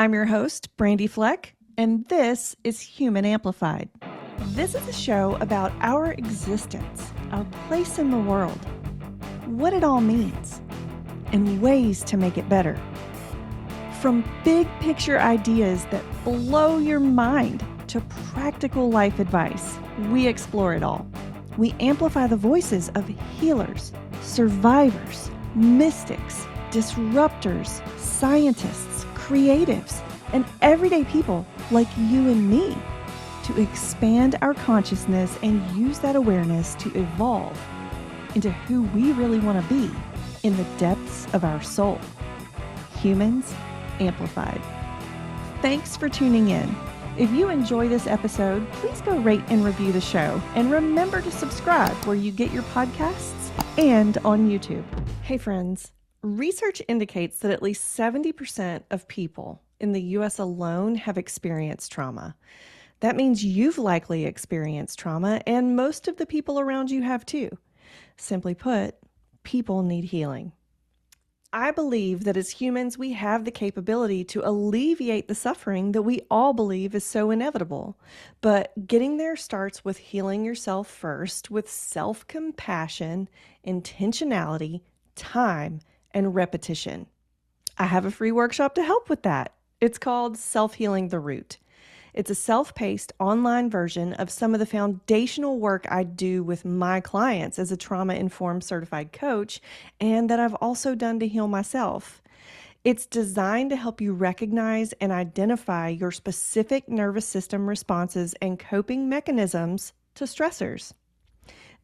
I'm your host, Brandy Fleck, and this is Human Amplified. This is a show about our existence, our place in the world, what it all means, and ways to make it better. From big picture ideas that blow your mind to practical life advice, we explore it all. We amplify the voices of healers, survivors, mystics, disruptors, scientists, creatives, and everyday people like you and me to expand our consciousness and use that awareness to evolve into who we really want to be in the depths of our soul. Humans Amplified. Thanks for tuning in. If you enjoy this episode, please go rate and review the show. And remember to subscribe where you get your podcasts and on YouTube. Hey friends, research indicates that at least 70% of people in the US alone have experienced trauma. That means you've likely experienced trauma, and most of the people around you have too. Simply put, people need healing. I believe that as humans, we have the capability to alleviate the suffering that we all believe is so inevitable. But getting there starts with healing yourself first, with self-compassion, intentionality, time, and repetition. I have a free workshop to help with that. It's called Self-Healing the Root. It's a self-paced online version of some of the foundational work I do with my clients as a trauma-informed certified coach, and that I've also done to heal myself. It's designed to help you recognize and identify your specific nervous system responses and coping mechanisms to stressors.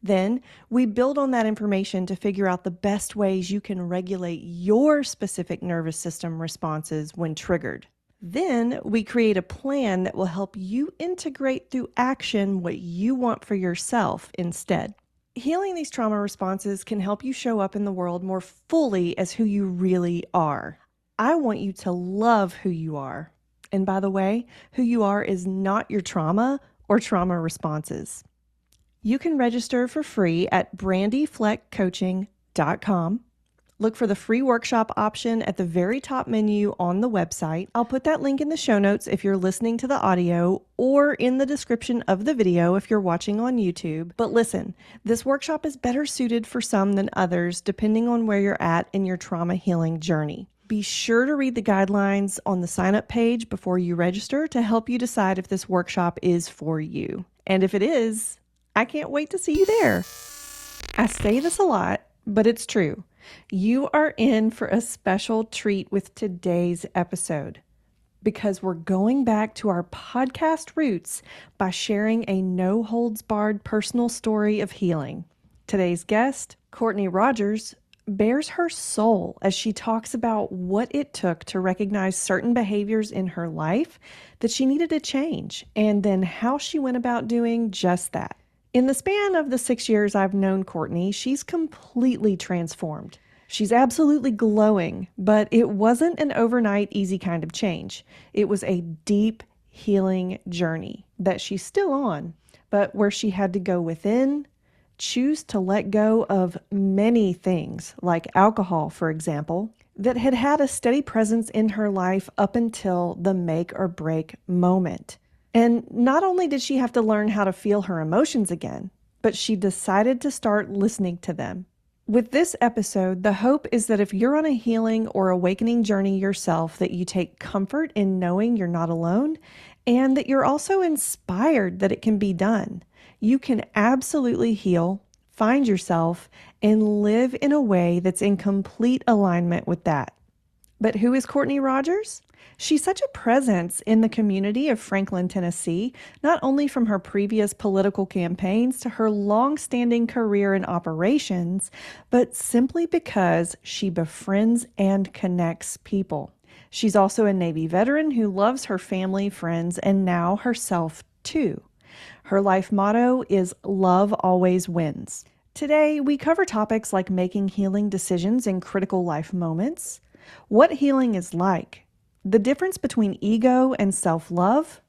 Then we build on that information to figure out the best ways you can regulate your specific nervous system responses when triggered. Then we create a plan that will help you integrate through action what you want for yourself instead. Healing these trauma responses can help you show up in the world more fully as who you really are. I want you to love who you are. And by the way, who you are is not your trauma or trauma responses. You can register for free at brandyfleckcoaching.com. Look for the free workshop option at the very top menu on the website. I'll put that link in the show notes if you're listening to the audio, or in the description of the video if you're watching on YouTube. But listen, this workshop is better suited for some than others depending on where you're at in your trauma healing journey. Be sure to read the guidelines on the sign-up page before you register to help you decide if this workshop is for you. And if it is, I can't wait to see you there. I say this a lot, but it's true. You are in for a special treat with today's episode because we're going back to our podcast roots by sharing a no-holds-barred personal story of healing. Today's guest, Courtenay Rogers, bears her soul as she talks about what it took to recognize certain behaviors in her life that she needed to change, and then how she went about doing just that. In the span of the 6 years I've known Courtenay, she's completely transformed. She's absolutely glowing, but it wasn't an overnight easy kind of change. It was a deep healing journey that she's still on, but where she had to go within, choose to let go of many things, like alcohol, for example, that had had a steady presence in her life up until the make or break moment. And not only did she have to learn how to feel her emotions again, but she decided to start listening to them. With this episode, the hope is that if you're on a healing or awakening journey yourself, that you take comfort in knowing you're not alone, and that you're also inspired that it can be done. You can absolutely heal, find yourself, and live in a way that's in complete alignment with that. But who is Courtenay Rogers? She's such a presence in the community of Franklin, Tennessee, not only from her previous political campaigns to her long-standing career in operations, but simply because she befriends and connects people. She's also a Navy veteran who loves her family, friends, and now herself too. Her life motto is "Love always wins." Today, we cover topics like making healing decisions in critical life moments, what healing is like, the difference between ego and self-love,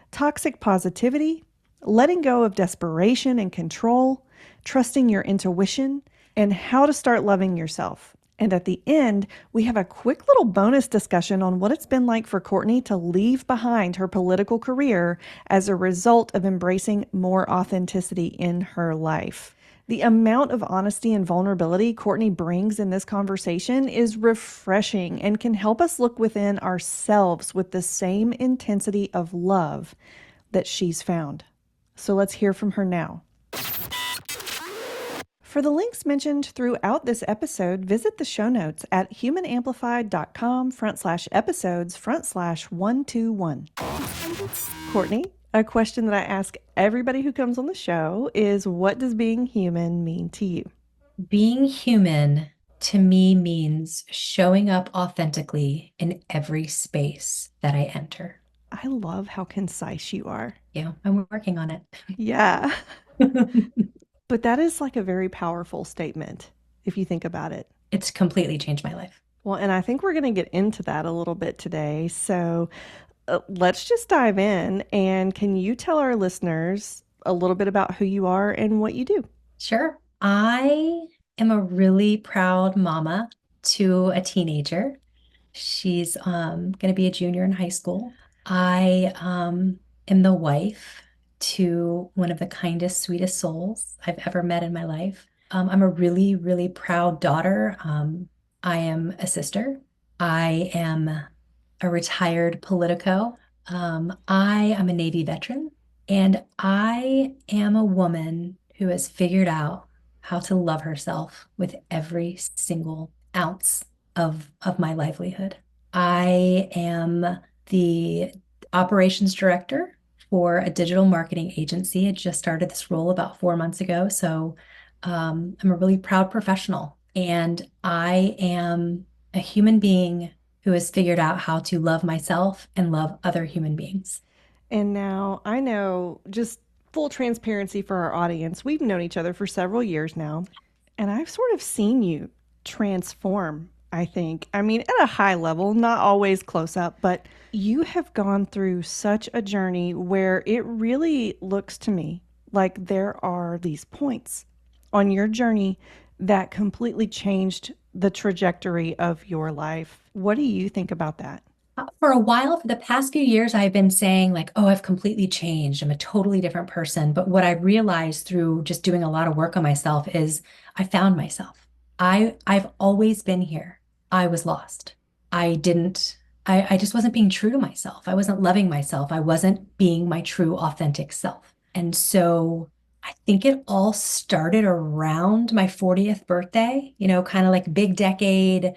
toxic positivity, letting go of desperation and control, trusting your intuition, and how to start loving yourself. And at the end, we have a quick little bonus discussion on what it's been like for Courtenay to leave behind her political career as a result of embracing more authenticity in her life. The amount of honesty and vulnerability Courtenay brings in this conversation is refreshing and can help us look within ourselves with the same intensity of love that she's found. So let's hear from her now. For the links mentioned throughout this episode, visit the show notes at humanamplified.com/episodes/121. Courtenay, a question that I ask everybody who comes on the show is, what does being human mean to you? Being human to me means showing up authentically in every space that I enter. I love how concise you are. Yeah, I'm working on it. Yeah. But that is like a very powerful statement if you think about it. It's completely changed my life. Well, and I think we're going to get into that a little bit today. So let's just dive in. And can you tell our listeners a little bit about who you are and what you do? Sure. I am a really proud mama to a teenager. She's going to be a junior in high school. I am the wife to one of the kindest, sweetest souls I've ever met in my life. I'm a really, really proud daughter. I am a sister. I am a retired politico. I am a Navy veteran, and I am a woman who has figured out how to love herself with every single ounce of my livelihood. I am the operations director for a digital marketing agency. I just started this role about 4 months ago. So I'm a really proud professional, and I am a human being who has figured out how to love myself and love other human beings. And now I know, just full transparency for our audience, we've known each other for several years now, and I've sort of seen you transform, I think. I mean, at a high level, not always close up, but you have gone through such a journey where it really looks to me like there are these points on your journey that completely changed the trajectory of your life. What do you think about that? For a while, for the past few years, I've been saying, like, oh, I've completely changed. I'm a totally different person. But what I realized through just doing a lot of work on myself is I found myself. I've always been here. I was lost. I didn't, I just wasn't being true to myself. I wasn't loving myself. I wasn't being my true, authentic self. And so I think it all started around my 40th birthday, kind of like big decade.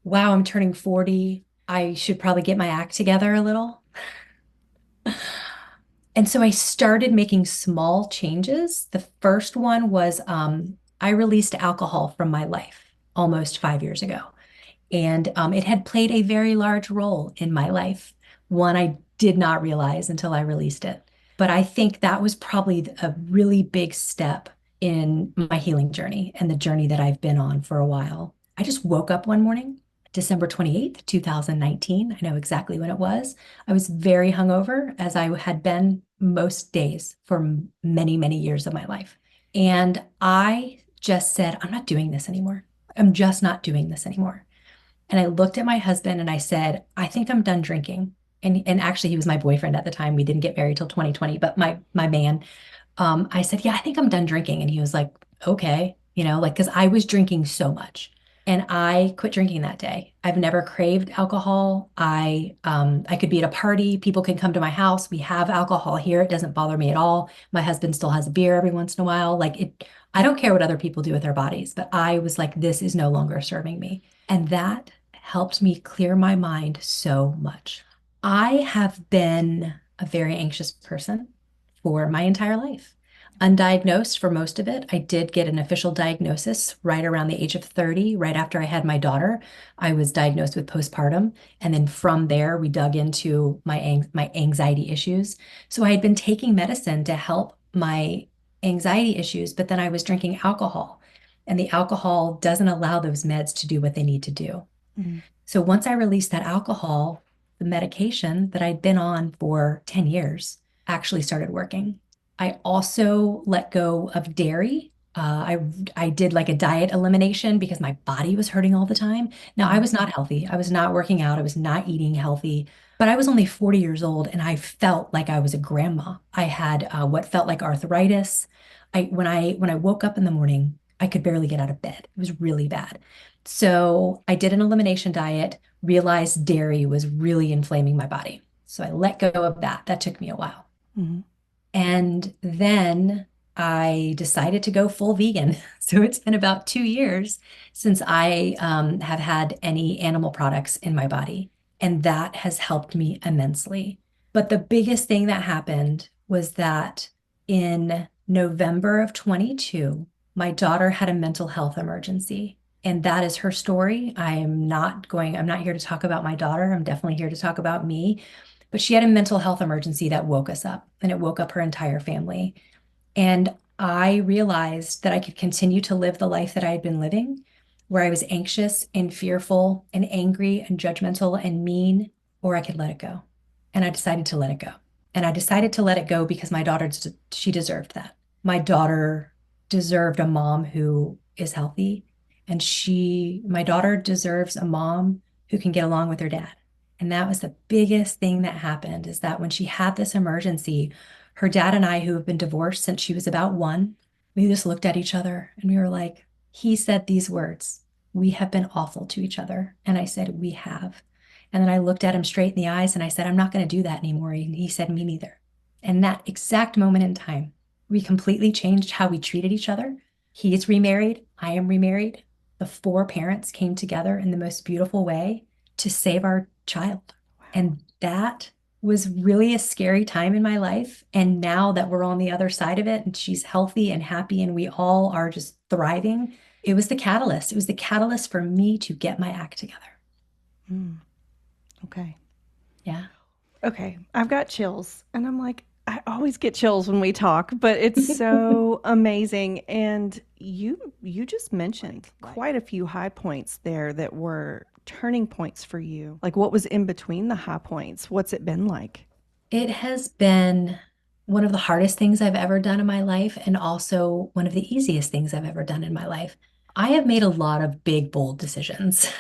Wow, I'm turning 40. I should probably get my act together a little. And so I started making small changes. The first one was I released alcohol from my life almost 5 years ago. And it had played a very large role in my life, one I did not realize until I released it. But I think that was probably a really big step in my healing journey and the journey that I've been on for a while. I just woke up one morning, December 28th, 2019. I know exactly when it was. I was very hungover, as I had been most days for many, many years of my life. And I just said, I'm not doing this anymore. I'm just not doing this anymore. And I looked at my husband and I said, I think I'm done drinking. And actually he was my boyfriend at the time. We didn't get married till 2020, but my man, I said, yeah, I think I'm done drinking. And he was like, okay, like, because I was drinking so much. And I quit drinking that day. I've never craved alcohol. I could be at a party, people can come to my house. We have alcohol here. It doesn't bother me at all. My husband still has a beer every once in a while. I don't care what other people do with their bodies, but I was like, this is no longer serving me. And that helped me clear my mind so much. I have been a very anxious person for my entire life. Undiagnosed for most of it. I did get an official diagnosis right around the age of 30, right after I had my daughter. I was diagnosed with postpartum. And then from there, we dug into my anxiety issues. So I had been taking medicine to help my anxiety issues, but then I was drinking alcohol. And the alcohol doesn't allow those meds to do what they need to do. Mm. So once I released that alcohol, the medication that I'd been on for 10 years actually started working. I also let go of dairy I did like a diet elimination because my body was hurting all the time. Now, I Mhm. was not healthy. I was not working out. I was not eating healthy, but I was only 40 years old and I felt like I was a grandma. I had what felt like arthritis. When I woke up in the morning, I could barely get out of bed. It was really bad. So I did an elimination diet, realized dairy was really inflaming my body. So I let go of that. That took me a while. Mhm. And then I decided to go full vegan. So it's been about 2 years since I have had any animal products in my body. And that has helped me immensely. But the biggest thing that happened was that in November of 22, my daughter had a mental health emergency. And that is her story. I'm not here to talk about my daughter. I'm definitely here to talk about me. But she had a mental health emergency that woke us up and it woke up her entire family. And I realized that I could continue to live the life that I had been living, where I was anxious and fearful and angry and judgmental and mean, or I could let it go. And I decided to let it go. And I decided to let it go because my daughter, she deserved that. My daughter deserved a mom who is healthy. And my daughter deserves a mom who can get along with her dad. And that was the biggest thing that happened is that when she had this emergency, her dad and I, who have been divorced since she was about one, we just looked at each other and we were like, he said these words, we have been awful to each other. And I said, we have. And then I looked at him straight in the eyes and I said, I'm not going to do that anymore. And he said, me neither. And that exact moment in time, we completely changed how we treated each other. He is remarried. I am remarried. The four parents came together in the most beautiful way to save our child. Wow. And that was really a scary time in my life. And now that we're on the other side of it and she's healthy and happy and we all are just thriving, it was the catalyst. It was the catalyst for me to get my act together. Mm. Okay. Yeah. Okay. I've got chills, and I'm like, I always get chills when we talk, but it's so amazing. And you just mentioned quite a few high points there that were turning points for you. Like, what was in between the high points? What's it been like? It has been one of the hardest things I've ever done in my life, and also one of the easiest things I've ever done in my life. I have made a lot of big, bold decisions.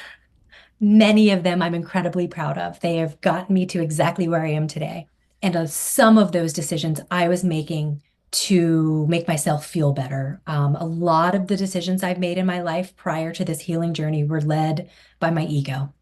Many of them I'm incredibly proud of. They have gotten me to exactly where I am today. And of some of those decisions I was making to make myself feel better. A lot of the decisions I've made in my life prior to this healing journey were led by my ego.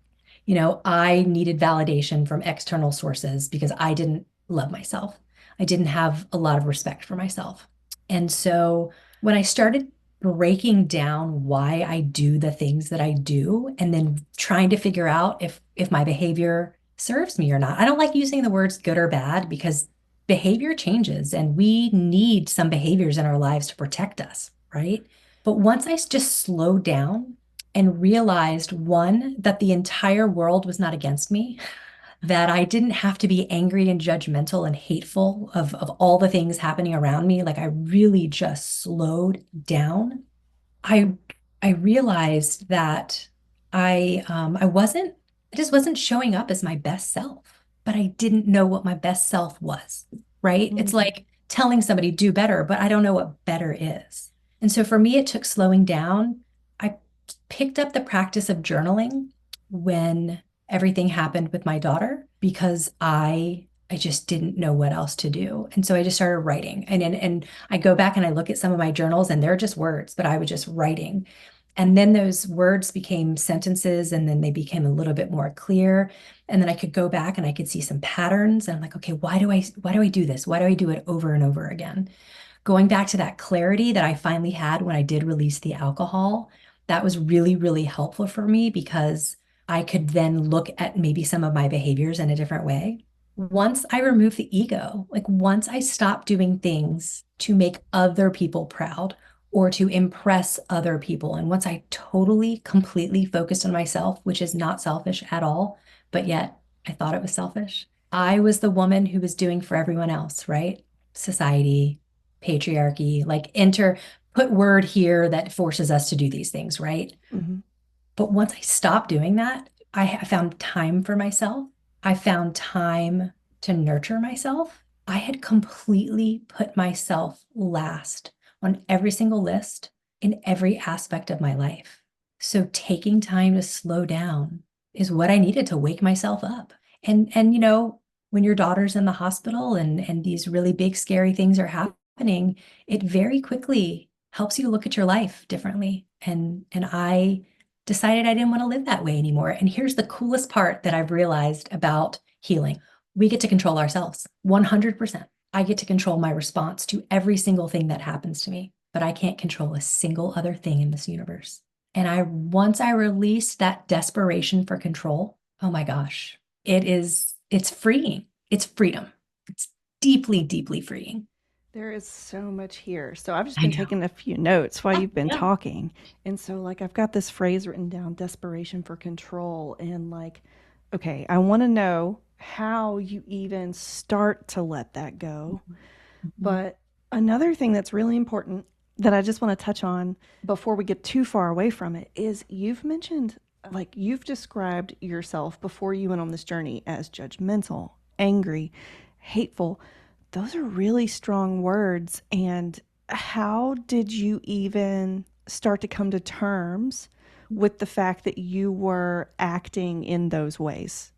I needed validation from external sources because I didn't love myself. I didn't have a lot of respect for myself. And so when I started breaking down why I do the things that I do and then trying to figure out if my behavior serves me or not. I don't like using the words good or bad because behavior changes and we need some behaviors in our lives to protect us, right? But once I just slowed down and realized one, that the entire world was not against me, that I didn't have to be angry and judgmental and hateful of all the things happening around me. Like I really just slowed down. I I realized that I just wasn't showing up as my best self, but I didn't know what my best self was, right? It's Mm. like telling somebody do better, but I don't know what better is. And so for me, it took slowing down. I picked up the practice of journaling when everything happened with my daughter because I just didn't know what else to do. And so I just started writing. And I go back and I look at some of my journals and they're just words, but I was just writing. And then those words became sentences and then they became a little bit more clear. And then I could go back and I could see some patterns. And I'm like, okay, why do I do this? Why do I do it over and over again? Going back to that clarity that I finally had when I did release the alcohol, that was really, really helpful for me because I could then look at maybe some of my behaviors in a different way. Once I removed the ego, like once I stopped doing things to make other people proud or to impress other people, and once I totally, completely focused on myself, which is not selfish at all, but yet I thought it was selfish. I was the woman who was doing for everyone else, right? Society, patriarchy, like put word here that forces us to do these things, right? Mhm. But once I stopped doing that, I found time for myself. I found time to nurture myself. I had completely put myself last on every single list in every aspect of my life. So taking time to slow down is what I needed to wake myself up. And when your daughter's in the hospital and these really big scary things are happening, it very quickly helps you look at your life differently. And I decided I didn't want to live that way anymore. And here's the coolest part that I've realized about healing. We get to control ourselves 100%. I get to control my response to every single thing that happens to me, but I can't control a single other thing in this universe. And once I released that desperation for control, oh my gosh, it's freeing. It's freedom. It's deeply, deeply freeing. There is so much here. So I've just I been know. taking a few notes while you've been Yeah. talking. And so, like, I've got this phrase written down, desperation for control. And, like, okay, I want to know how you even start to let that go. Mhm. But another thing that's really important that I just want to touch on before we get too far away from it is you've mentioned, like, you've described yourself before you went on this journey as judgmental, angry, hateful. Those are really strong words. And how did you even start to come to terms with the fact that you were acting in those ways?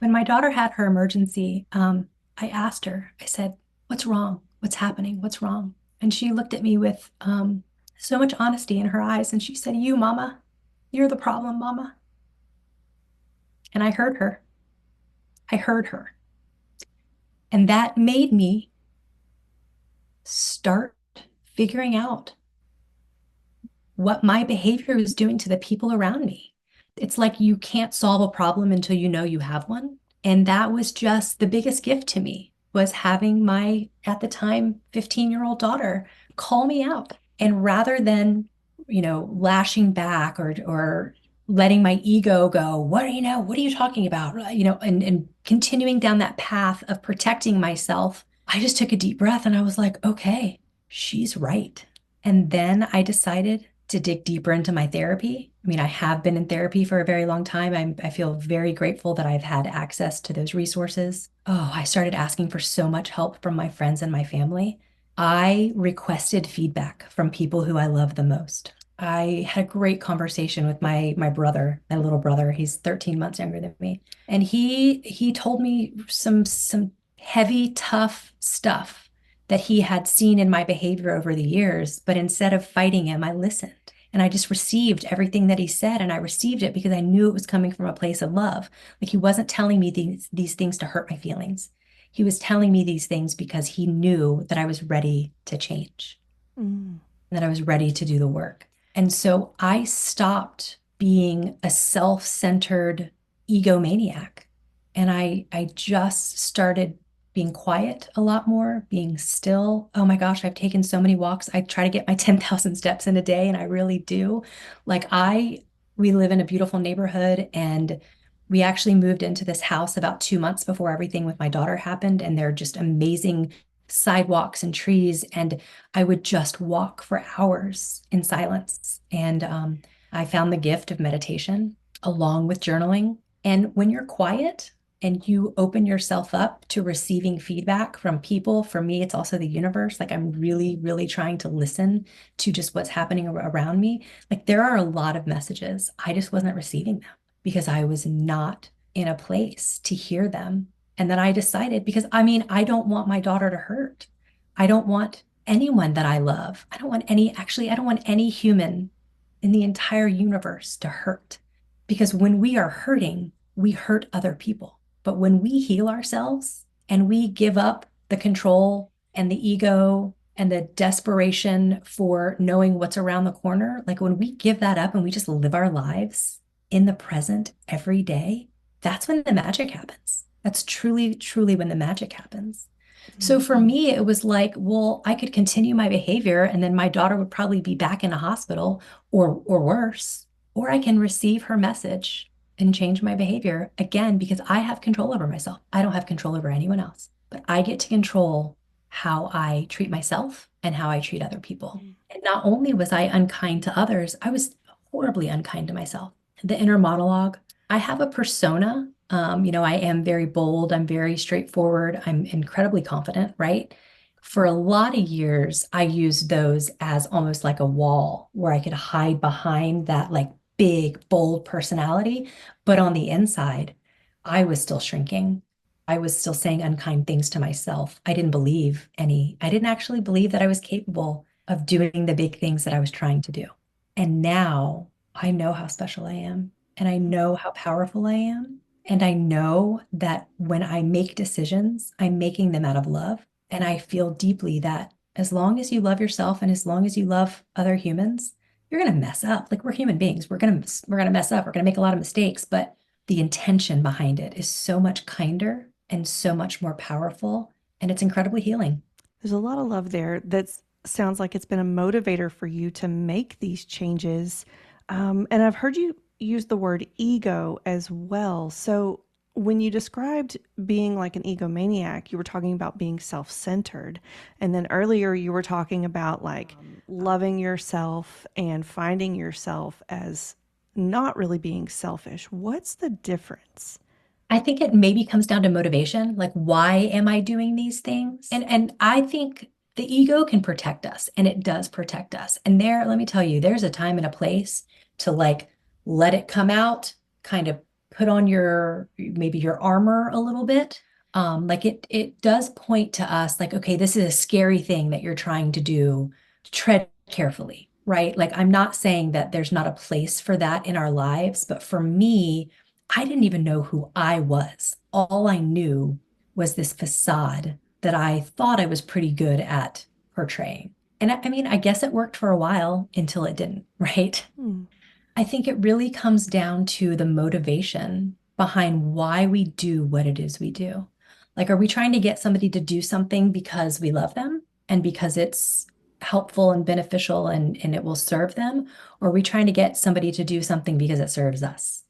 When my daughter had her emergency, I asked her, I said, "What's wrong? What's happening? What's wrong?" And she looked at me with so much honesty in her eyes. And she said, "You, Mama, you're the problem, Mama." And I heard her. I heard her. And that made me start figuring out what my behavior was doing to the people around me. It's like you can't solve a problem until you know you have one. And that was just the biggest gift to me was having my, at the time, 15-year-old daughter call me out. And rather than, lashing back or letting my ego go, what are you talking about? And continuing down that path of protecting myself, I just took a deep breath and I was like, okay, she's right. And then I decided to dig deeper into my therapy. I mean, I have been in therapy for a very long time. I feel very grateful that I've had access to those resources. Oh, I started asking for so much help from my friends and my family. I requested feedback from people who I love the most. I had a great conversation with my brother, my little brother. He's 13 months younger than me. And he told me some heavy, tough stuff that he had seen in my behavior over the years. But instead of fighting him, I listened and I just received everything that he said. And I received it because I knew it was coming from a place of love. Like he wasn't telling me these things to hurt my feelings. He was telling me these things because he knew that I was ready to change, Mm. that I was ready to do the work. And so I stopped being a self-centered egomaniac. And I just started being quiet a lot more, being still. Oh my gosh, I've taken so many walks. I try to get my 10,000 steps in a day, and I really do. Like we live in a beautiful neighborhood, and we actually moved into this house about 2 months before everything with my daughter happened. And they're just amazing sidewalks and trees. And I would just walk for hours in silence. And I found the gift of meditation along with journaling. And when you're quiet and you open yourself up to receiving feedback from people, for me, it's also the universe. Like I'm really, really trying to listen to just what's happening around me. Like there are a lot of messages. I just wasn't receiving them because I was not in a place to hear them. And then I decided, because I mean, I don't want my daughter to hurt. I don't want anyone that I love. I don't want any human in the entire universe to hurt. Because when we are hurting, we hurt other people. But when we heal ourselves and we give up the control and the ego and the desperation for knowing what's around the corner, like when we give that up and we just live our lives in the present every day, that's when the magic happens. That's truly, truly when the magic happens. So for me, it was like, well, I could continue my behavior and then my daughter would probably be back in a hospital or worse, or I can receive her message and change my behavior again because I have control over myself. I don't have control over anyone else, but I get to control how I treat myself and how I treat other people. And not only was I unkind to others, I was horribly unkind to myself. The inner monologue, I have a persona. I am very bold. I'm very straightforward. I'm incredibly confident, right? For a lot of years, I used those as almost like a wall where I could hide behind that like big, bold personality. But on the inside, I was still shrinking. I was still saying unkind things to myself. I didn't actually believe that I was capable of doing the big things that I was trying to do. And now I know how special I am, and I know how powerful I am. And I know that when I make decisions, I'm making them out of love. And I feel deeply that as long as you love yourself and as long as you love other humans, you're going to mess up. Like we're human beings. We're going to mess up. We're going to make a lot of mistakes, but the intention behind it is so much kinder and so much more powerful, and it's incredibly healing. There's a lot of love there. That sounds like it's been a motivator for you to make these changes. And I've heard you use the word ego as well. So when you described being like an egomaniac, you were talking about being self centered. And then earlier you were talking about like loving yourself and finding yourself as not really being selfish. What's the difference? I think it maybe comes down to motivation. Like, why am I doing these things? And I think the ego can protect us, and it does protect us. And there, let me tell you, there's a time and a place to like let it come out, kind of put on your maybe your armor a little bit. Like it does point to us like, okay, this is a scary thing that you're trying to do. Tread carefully, right? Like I'm not saying that there's not a place for that in our lives, but for me, I didn't even know who I was. All I knew was this facade that I thought I was pretty good at portraying. And I mean, I guess it worked for a while until it didn't, right? Hmm. I think it really comes down to the motivation behind why we do what it is we do. Like, are we trying to get somebody to do something because we love them and because it's helpful and beneficial and it will serve them? Or are we trying to get somebody to do something because it serves us?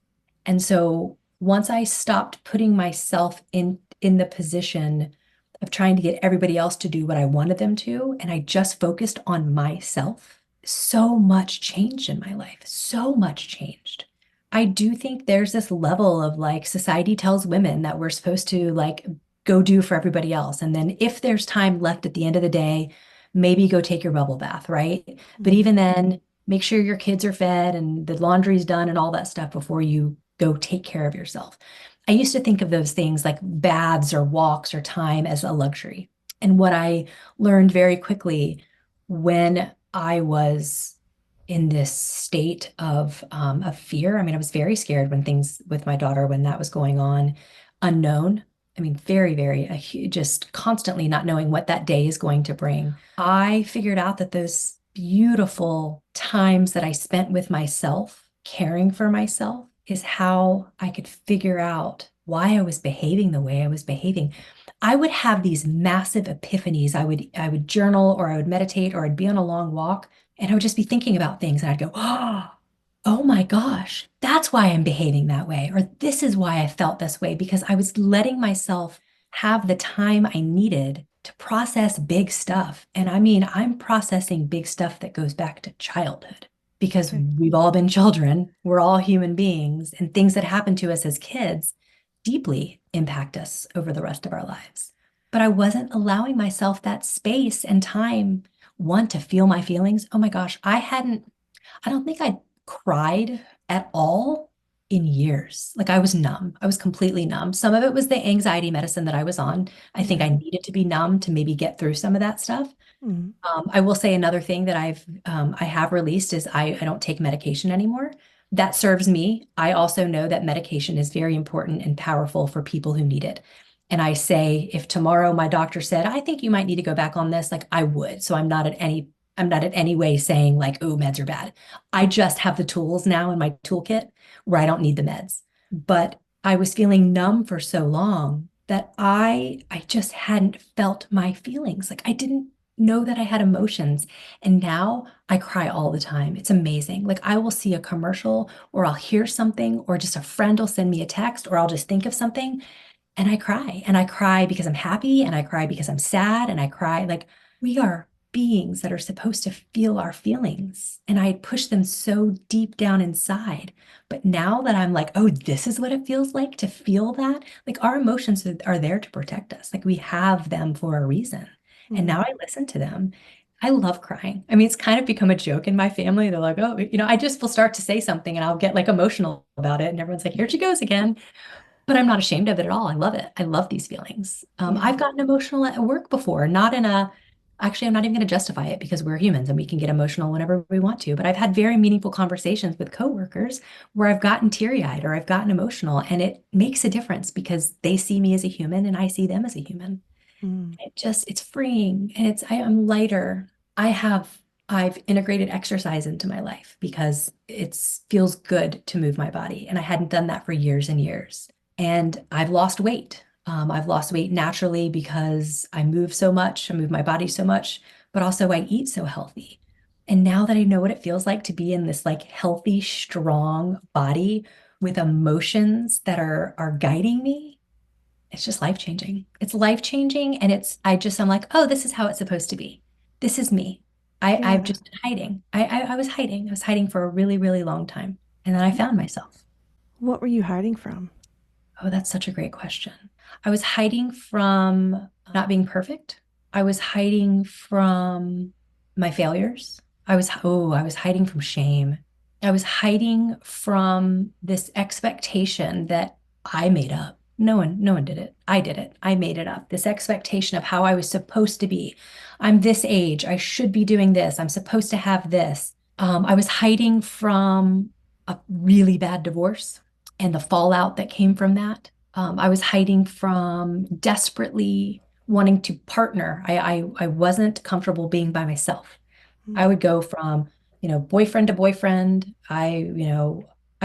And so once I stopped putting myself in the position of trying to get everybody else to do what I wanted them to, and I just focused on myself, so much changed in my life. So much changed. I do think there's this level of like society tells women that we're supposed to like go do for everybody else. And then if there's time left at the end of the day, maybe go take your bubble bath, right? But Hmm. even then, make sure your kids are fed and the laundry's done and all that stuff before you go take care of yourself. I used to think of those things like baths or walks or time as a luxury. And what I learned very quickly when I was in this state of fear. I mean, I was very scared when things with my daughter, when that was going on, unknown. I mean, just constantly not knowing what that day is going to bring. I figured out that those beautiful times that I spent with myself, caring for myself, is how I could figure out why I was behaving the way I was behaving. I would have these massive epiphanies. I would journal or I would meditate or I'd be on a long walk and I would just be thinking about things and I'd go, oh my gosh, that's why I'm behaving that way. Or this is why I felt this way because I was letting myself have the time I needed to process big stuff. And I mean, I'm processing big stuff that goes back to childhood because Okay. we've all been children, we're all human beings, and things that happen to us as kids deeply impact us over the rest of our lives. But I wasn't allowing myself that space and time, one, to feel my feelings. Oh my gosh, I don't think I cried at all in years. Like I was numb. I was completely numb. Some of it was the anxiety medicine that I was on. I think I Okay. needed to be numb to maybe get through some of that stuff. Hmm. I will say another thing that I have released is I don't take medication anymore. That serves me. I also know that medication is very important and powerful for people who need it. And I say, if tomorrow my doctor said, I think you might need to go back on this, like I would. So I'm not in any way saying like, oh, meds are bad. I just have the tools now in my toolkit where I don't need the meds. But I was feeling numb for so long that I just hadn't felt my feelings. Like I didn't know that I had emotions. And now I cry all the time. It's amazing. Like I will see a commercial or I'll hear something or just a friend will send me a text or I'll just think of something and I cry. And I cry because I'm happy and I cry because I'm sad and I cry like we are beings that are supposed to feel our feelings. And I push them so deep down inside. But now that I'm like, oh, this is what it feels like to feel that, like our emotions are there to protect us. Like we have them for a reason. And Mm. now I listen to them. I love crying. I mean, it's kind of become a joke in my family. They're like, oh, I just will start to say something and I'll get like emotional about it. And everyone's like, here she goes again. But I'm not ashamed of it at all. I love it. I love these feelings. Yeah. I've gotten emotional at work before, not in a, actually, I'm not even going to justify it because we're humans and we can get emotional whenever we want to. But I've had very meaningful conversations with coworkers where I've gotten teary-eyed or I've gotten emotional, and it makes a difference because they see me as a human and I see them as a human. Mm. It's freeing and I'm lighter. I have, I've integrated exercise into my life because it feels good to move my body. And I hadn't done that for years and years. And I've lost weight. I've lost weight naturally because I move so much, I move my body so much, but also I eat so healthy. And now that I know what it feels like to be in this like healthy, strong body with emotions that are guiding me, it's just life changing. It's life changing. And I'm like, oh, this is how it's supposed to be. This is me. I've Yeah. just been hiding. I was hiding. I was hiding for a really, really long time. And then I found myself. What were you hiding from? Oh, that's such a great question. I was hiding from not being perfect. I was hiding from my failures. I was hiding from shame. I was hiding from this expectation that I made up. No one did it. I did it. I made it up. This expectation of how I was supposed to be. I'm this age. I should be doing this. I'm supposed to have this. I was hiding from a really bad divorce and the fallout that came from that. I was hiding from desperately wanting to partner. I wasn't comfortable being by myself. I Mm. would go from, boyfriend to boyfriend. I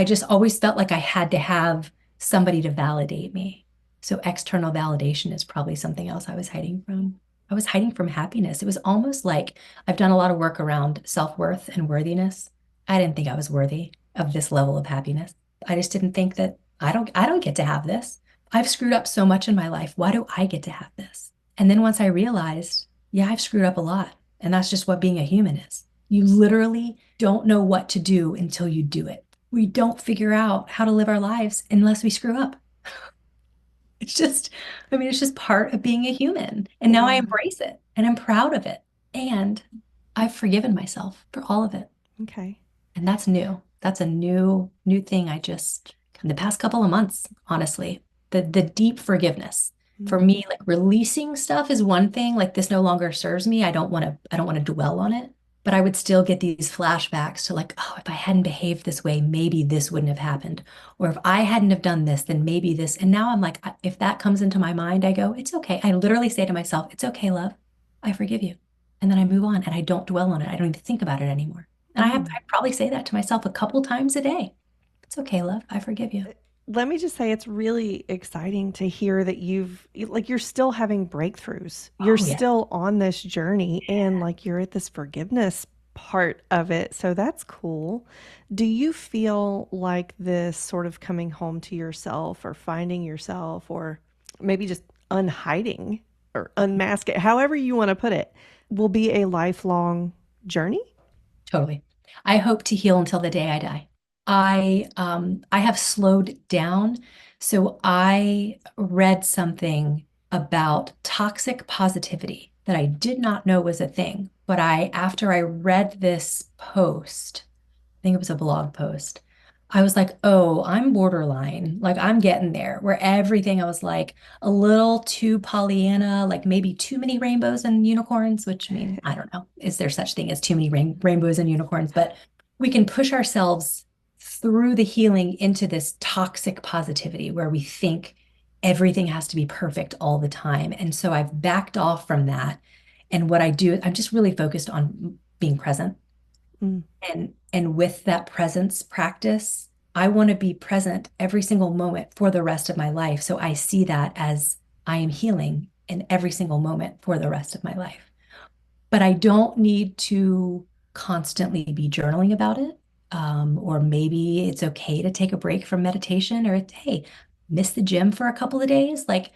just always felt like I had to have somebody to validate me. So external validation is probably something else I was hiding from. I was hiding from happiness. It was almost like I've done a lot of work around self-worth and worthiness. I didn't think I was worthy of this level of happiness. I just didn't think that I don't get to have this. I've screwed up so much in my life. Why do I get to have this? And then once I realized, yeah, I've screwed up a lot. And that's just what being a human is. You literally don't know what to do until you do it. We don't figure out how to live our lives unless we screw up. It's just part of being a human. And now I Yeah. embrace it and I'm proud of it. And I've forgiven myself for all of it. Okay. And that's new. That's a new thing I just in the past couple of months, honestly. The deep forgiveness. For Mm. me, like releasing stuff is one thing, like this no longer serves me. I don't want to dwell on it, but I would still get these flashbacks to like, oh, if I hadn't behaved this way, maybe this wouldn't have happened. Or if I hadn't have done this, then maybe this. And now I'm like, if that comes into my mind, I go, it's okay. I literally say to myself, it's okay, love. I forgive you. And then I move on and I don't dwell on it. I don't even think about it anymore. And Mm. I probably say that to myself a couple times a day. It's okay, love. I forgive you. Let me just say it's really exciting to hear that you're still having breakthroughs. You're Oh, yeah. still on this journey and like you're at this forgiveness part of it. So that's cool. Do you feel like this sort of coming home to yourself or finding yourself or maybe just unhiding or unmasking, however you want to put it, will be a lifelong journey? Totally. I hope to heal until the day I die. I have slowed down. So I read something about toxic positivity that I did not know was a thing. But after I read this post, think it was a blog post. I was like, oh, I'm borderline. Like I'm getting there where everything I was like a little too Pollyanna, like maybe too many rainbows and unicorns, which I mean, I don't know. Is there such thing as too many rainbows and unicorns? But we can push ourselves through the healing into this toxic positivity where we think everything has to be perfect all the time. And so I've backed off from that. And what I do, I'm just really focused on being present Mm. and with that presence practice, I want to be present every single moment for the rest of my life. So I see that as I am healing in every single moment for the rest of my life. But I don't need to constantly be journaling about it. Or maybe it's okay to take a break from meditation or hey, miss the gym for a couple of days. Like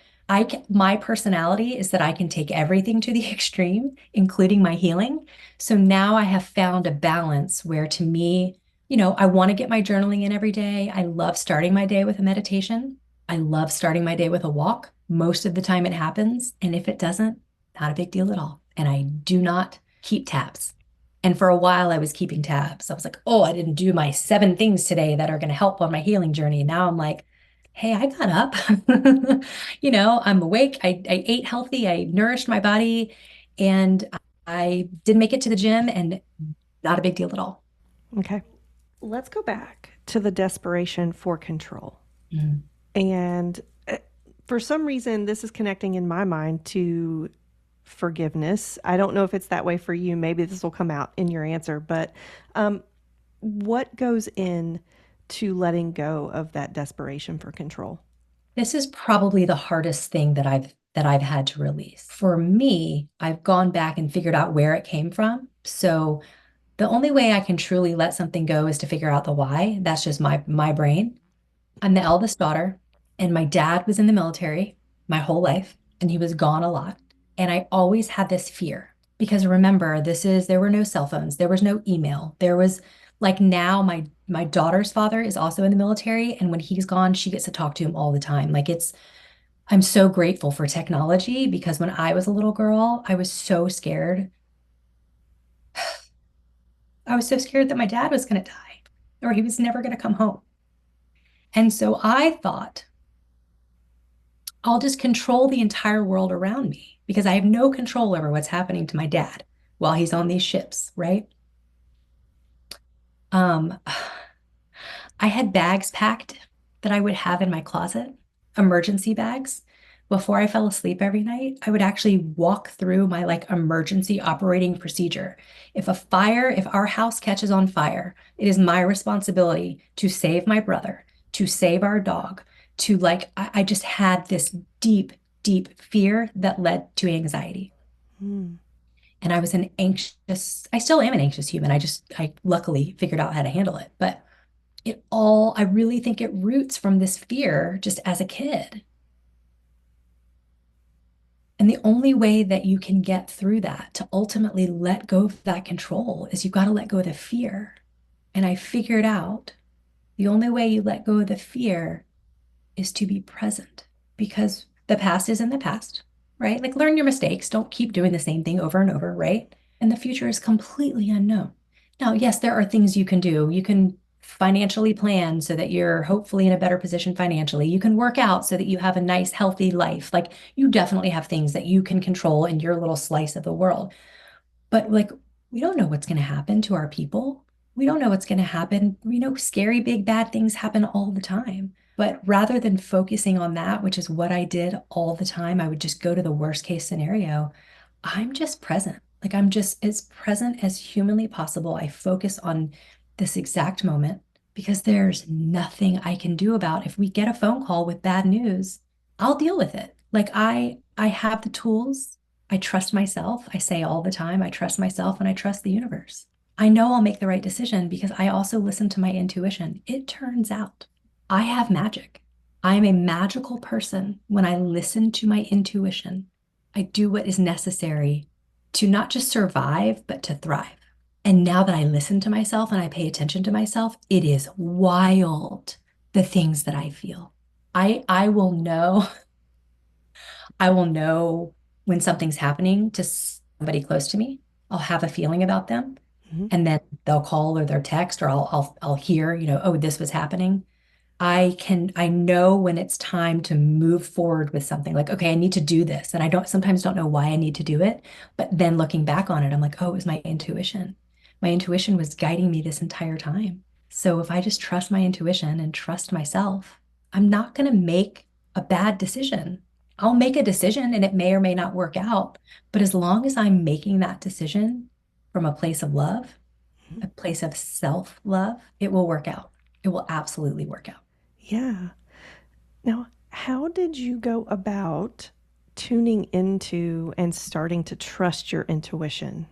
my personality is that I can take everything to the extreme, including my healing. So now I have found a balance where to me, I want to get my journaling in every day. I love starting my day with a meditation. I love starting my day with a walk. Most of the time it happens. And if it doesn't, Not a big deal at all. And I do not keep tabs. And for a while, I was keeping tabs. I was like, oh, I didn't do my 7 things today that are going to help on my healing journey. Now I'm like, hey, I got up. I'm awake. I ate healthy. I nourished my body. And I did make it to the gym and not a big deal at all. Okay. Let's go back to the desperation for control. Mm. And for some reason, this is connecting in my mind to forgiveness. I don't know if it's that way for you. Maybe this will come out in your answer, but um, what goes in to letting go of that desperation for control? This is probably the hardest thing that I've had to release. For me, I've gone back and figured out where it came from. So the only way I can truly let something go is to figure out the why. That's just my brain. I'm the eldest daughter, and my dad was in the military my whole life, and he was gone a lot. And I always had this fear because remember, there were no cell phones, there was no email. There was like now my daughter's father is also in the military, and when he's gone, she gets to talk to him all the time. I'm so grateful for technology because when I was a little girl, I was so scared. I was so scared that my dad was going to die or he was never going to come home. And so I thought, I'll just control the entire world around me because I have no control over what's happening to my dad while he's on these ships, right? Um, I had bags packed that I would have in my closet, emergency bags. Before I fell asleep every night, I would actually walk through my like emergency operating procedure. If our house catches on fire, it is my responsibility to save my brother, to save our dog, I just had this deep, deep fear that led to anxiety. Mm. And I still am an anxious human. I luckily figured out how to handle it. But I really think it roots from this fear just as a kid. And the only way that you can get through that to ultimately let go of that control is you've got to let go of the fear. And I figured out the only way you let go of the fear is to be present because the past is in the past, right? Like learn your mistakes. Don't keep doing the same thing over and over, right? And the future is completely unknown. Now, yes, there are things you can do. You can financially plan so that you're hopefully in a better position financially. You can work out so that you have a nice, healthy life. Like you definitely have things that you can control in your little slice of the world. But like, we don't know what's going to happen to our people. We don't know what's going to happen. We know scary, big, bad things happen all the time. But rather than focusing on that, which is what I did all the time, I would just go to the worst case scenario. I'm just present. Like I'm just as present as humanly possible. I focus on this exact moment because there's nothing I can do about if we get a phone call with bad news, I'll deal with it. I have the tools. I trust myself. I say all the time, I trust myself and I trust the universe. I know I'll make the right decision because I also listen to my intuition. It turns out I have magic. I am a magical person when I listen to my intuition. I do what is necessary to not just survive, but to thrive. And now that I listen to myself and I pay attention to myself, it is wild the things that I feel. I will know, I will know when something's happening to somebody close to me. I'll have a feeling about them. Mhm. And then they'll call or they'll text or I'll hear, oh, this was happening. I know when it's time to move forward with something like, okay, I need to do this. And I sometimes don't know why I need to do it. But then looking back on it, I'm like, oh, it was my intuition. My intuition was guiding me this entire time. So if I just trust my intuition and trust myself, I'm not going to make a bad decision. I'll make a decision and it may or may not work out. But as long as I'm making that decision from a place of love, a place of self-love, it will work out. It will absolutely work out. Yeah. Now, how did you go about tuning into and starting to trust your intuition?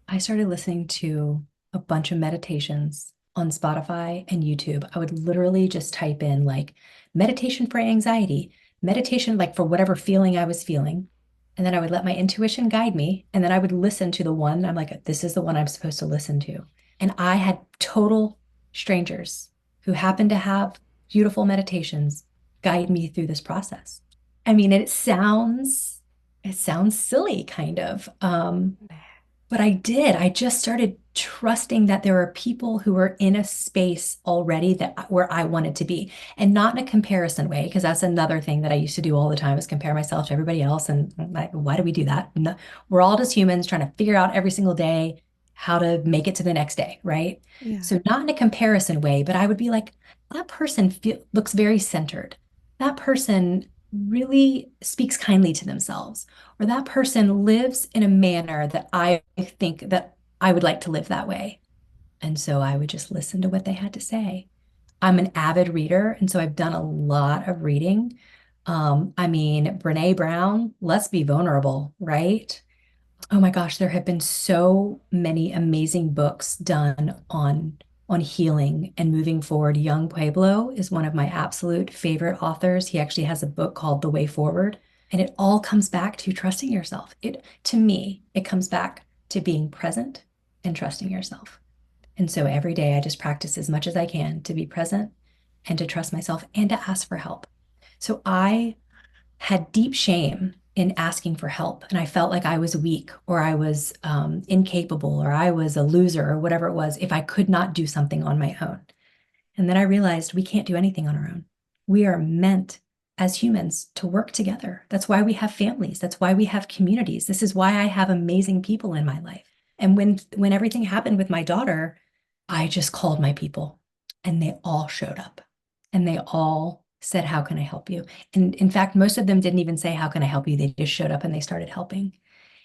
I started listening to a bunch of meditations on Spotify and YouTube. I would literally just type in like meditation for anxiety, meditation like for whatever feeling I was feeling. And then I would let my intuition guide me. And then I would listen to the one. I'm like, this is the one I'm supposed to listen to. And I had total strangers who happened to have beautiful meditations guide me through this process. I mean, It sounds silly, kind of. But I did. I just started trusting that there are people who are in a space already that where I wanted to be, and not in a comparison way, because that's another thing that I used to do all the time is compare myself to everybody else. And I'm like, why do we do that? No, we're all just humans trying to figure out every single day how to make it to the next day, right? Yeah. So not in a comparison way, but I would be like, that person looks very centered. That person really speaks kindly to themselves, or that person lives in a manner that I think that I would like to live that way. And so I would just listen to what they had to say. I'm an avid reader, and so I've done a lot of reading. I mean, Brene Brown, let's be vulnerable, right? Oh my gosh, there have been so many amazing books done on healing and moving forward. Young Pueblo is one of my absolute favorite authors. He actually has a book called The Way Forward, and it all comes back to trusting yourself. It to me, it comes back to being present and trusting yourself. And so every day I just practice as much as I can to be present and to trust myself and to ask for help. So I had deep shame in asking for help. And I felt like I was weak or I was incapable or I was a loser or whatever it was if I could not do something on my own. And then I realized we can't do anything on our own. We are meant as humans to work together. That's why we have families. That's why we have communities. This is why I have amazing people in my life. And when everything happened with my daughter, I just called my people and they all showed up and they all said, "How can I help you?" And in fact, most of them didn't even say, "How can I help you?" They just showed up and they started helping.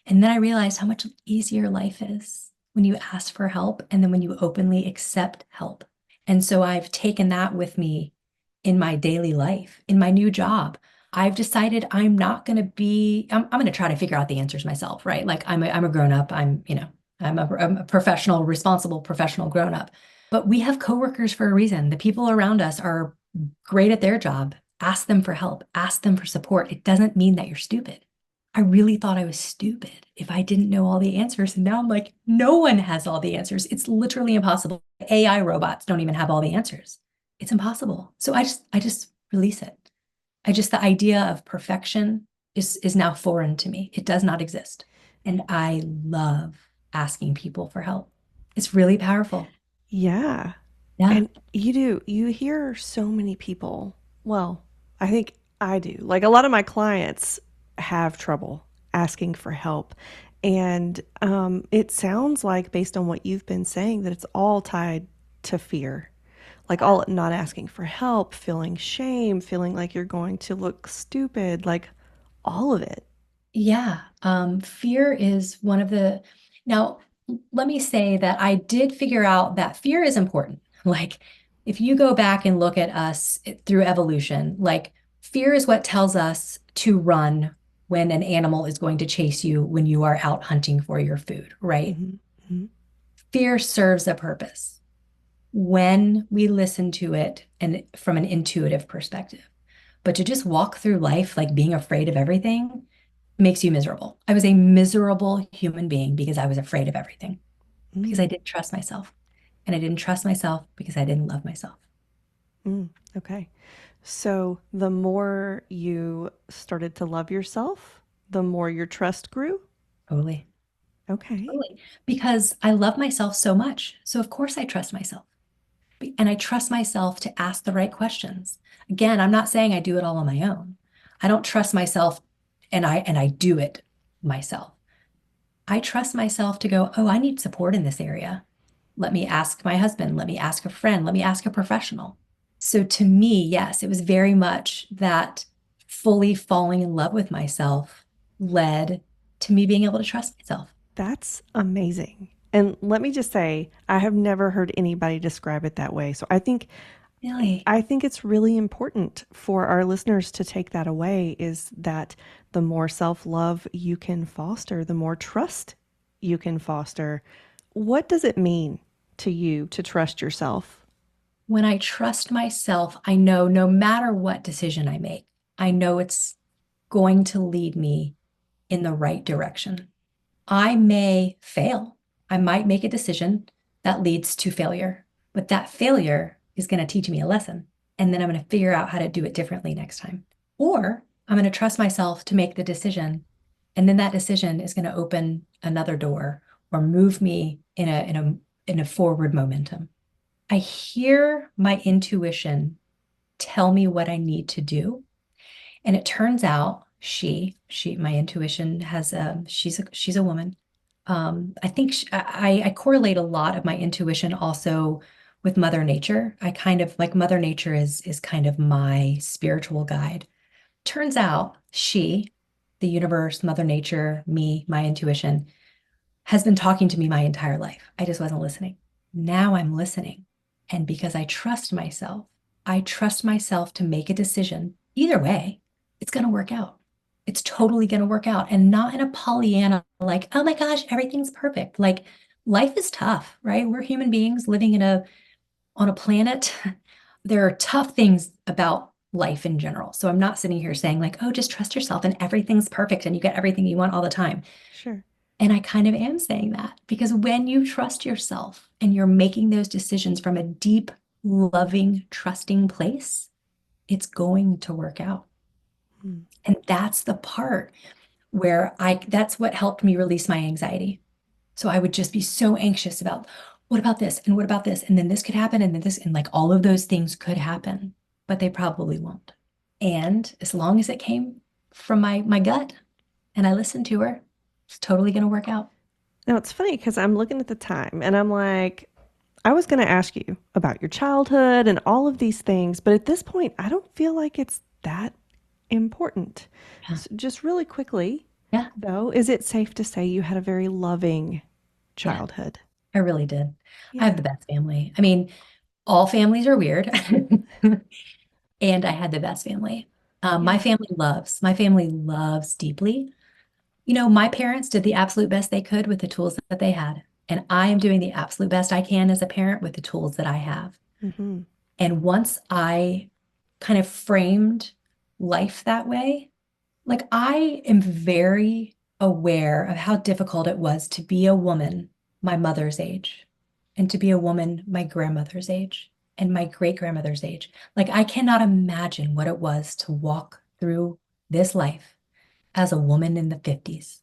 And then I realized how much easier life is when you ask for help and then when you openly accept help. And so I've taken that with me in my daily life, in my new job. I've decided I'm not going to be, I'm going to try to figure out the answers myself, right? Like I'm a grown up. I'm a professional, responsible professional grown up. But we have coworkers for a reason. The people around us are great at their job. Ask them for help, ask them for support. It doesn't mean that you're stupid. I really thought I was stupid if I didn't know all the answers. And now I'm like, no one has all the answers. It's literally impossible. AI robots don't even have all the answers. It's impossible. So I just release it. The idea of perfection is now foreign to me. It does not exist. And I love asking people for help. It's really powerful. Yeah. Yeah. And you hear so many people. Well, I think I do. Like a lot of my clients have trouble asking for help. And it sounds like, based on what you've been saying, that it's all tied to fear. Like all not asking for help, feeling shame, feeling like you're going to look stupid, like all of it. Yeah, fear is one of the. Now, let me say that I did figure out that fear is important. Like, if you go back and look at us through evolution, like, fear is what tells us to run when an animal is going to chase you when you are out hunting for your food, right? Hmm. Hmm. Fear serves a purpose when we listen to it and from an intuitive perspective. But to just walk through life like being afraid of everything makes you miserable. I was a miserable human being because I was afraid of everything, because Mm, I didn't trust myself. And I didn't trust myself because I didn't love myself. mm, okay. So the more you started to love yourself, the more your trust grew. Totally. Okay. Totally. Because I love myself so much. So of course I trust myself. And I trust myself to ask the right questions. Again, I'm not saying I do it all on my own. I don't trust myself and I do it myself. I trust myself to go, "Oh, I need support in this area. Let me ask my husband. Let me ask a friend. Let me ask a professional." So to me, yes, it was very much that fully falling in love with myself led to me being able to trust myself. That's amazing. And let me just say, I have never heard anybody describe it that way. So Really? I think it's really important for our listeners to take that away, is that the more self-love you can foster, the more trust you can foster. What does it mean to you to trust yourself? When I trust myself, I know no matter what decision I make, I know it's going to lead me in the right direction. I may fail. I might make a decision that leads to failure, but that failure is going to teach me a lesson. And then I'm going to figure out how to do it differently next time. Or I'm going to trust myself to make the decision And then that decision is going to open another door or move me in a forward momentum. I hear my intuition tell me what I need to do. And it turns out my intuition has she's a woman. I think I correlate a lot of my intuition also with Mother Nature. I kind of like Mother Nature is kind of my spiritual guide. Turns out the universe, Mother Nature, me, my intuition, has been talking to me my entire life. I just wasn't listening. Now I'm listening. And because I trust myself to make a decision. Either way, it's going to work out. It's totally going to work out. And not in a Pollyanna, like, oh my gosh, everything's perfect. Like life is tough, right? We're human beings living on a planet. There are tough things about life in general. So I'm not sitting here saying like, oh, just trust yourself and everything's perfect and you get everything you want all the time. Sure. And I kind of am saying that because when you trust yourself and you're making those decisions from a deep, loving, trusting place, it's going to work out. Mm. And that's the part that's what helped me release my anxiety. So I would just be so anxious about what about this and what about this? And then this could happen and then this, and like all of those things could happen, but they probably won't. And as long as it came from my gut and I listened to her, it's totally going to work out. Now it's funny because I'm looking at the time and I'm like, I was going to ask you about your childhood and all of these things, but at this point, I don't feel like it's that important. Yeah. So just really quickly, Yeah. though, is it safe to say you had a very loving Yeah. childhood? I really did. I have Yeah. the best family. I mean, all families are weird. And I had the best family. Yeah. My family loves deeply. You know, my parents did the absolute best they could with the tools that they had. And I am doing the absolute best I can as a parent with the tools that I have. Hmm. And once I kind of framed life that way, like I am very aware of how difficult it was to be a woman my mother's age and to be a woman my grandmother's age and my great grandmother's age. Like I cannot imagine what it was to walk through this life as a woman in the 50s,